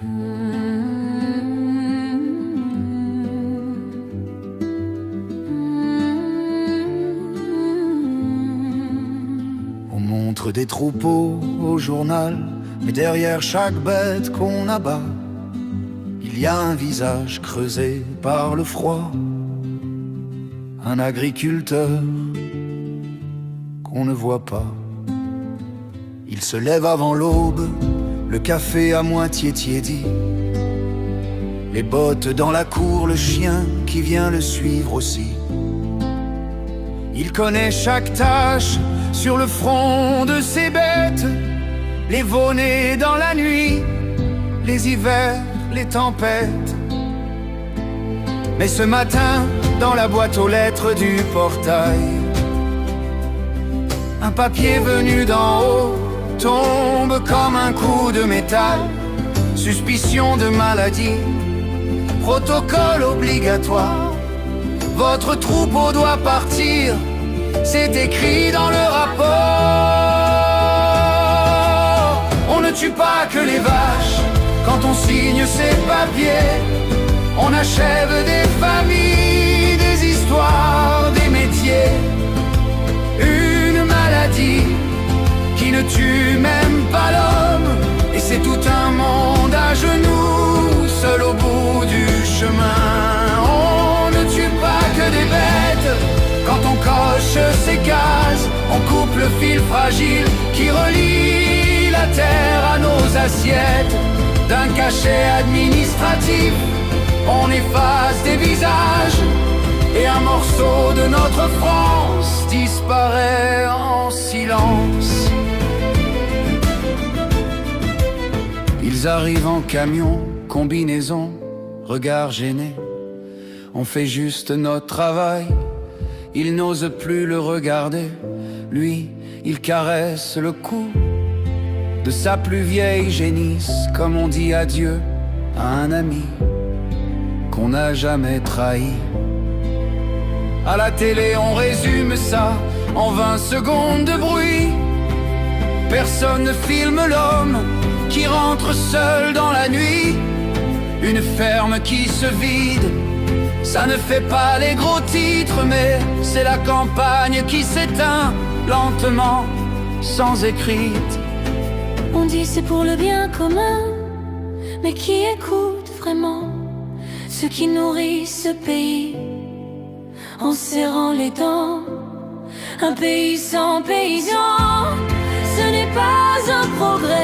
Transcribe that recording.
On montre des troupeaux au journal, mais derrière chaque bête qu'on abat, il y a un visage creusé par le froid, un agriculteur qu'on ne voit pas. Il se lève avant l'aube, le café à moitié tiédi, les bottes dans la cour, le chien qui vient le suivre aussi. Il connaît chaque tache sur le front de ses bêtes, les veaux nés dans la nuit, les hivers, les tempêtes. Mais ce matin, dans la boîte aux lettres du portail, un papier venu d'en haut tombe comme un coup de métal. Suspicion de maladie, protocole obligatoire. Votre troupeau doit partir, c'est écrit dans le rapport. On ne tue pas que les vaches quand on signe ces papiers. On achève des familles, des histoires, des métiers. Une maladie qui ne tue même pas l'homme, et c'est tout un monde à genoux, seul au bout du chemin. On ne tue pas que des bêtes quand on coche ces cases. On coupe le fil fragile qui relie la terre à nos assiettes. D'un cachet administratif, on efface des visages, et un morceau de notre France disparaît en silence. Ils arrivent en camion, combinaison, regard gêné. On fait juste notre travail, il n'ose plus le regarder. Lui, il caresse le cou de sa plus vieille génisse, comme on dit adieu à un ami qu'on n'a jamais trahi. À la télé on résume ça en 20 secondes de bruit. Personne ne filme l'homme qui rentre seul dans la nuit. Une ferme qui se vide, ça ne fait pas les gros titres, mais c'est la campagne qui s'éteint lentement, sans écrite. On dit c'est pour le bien commun, mais qui écoute vraiment ceux qui nourrissent ce pays en serrant les dents? Un pays sans paysans, ce n'est pas un progrès.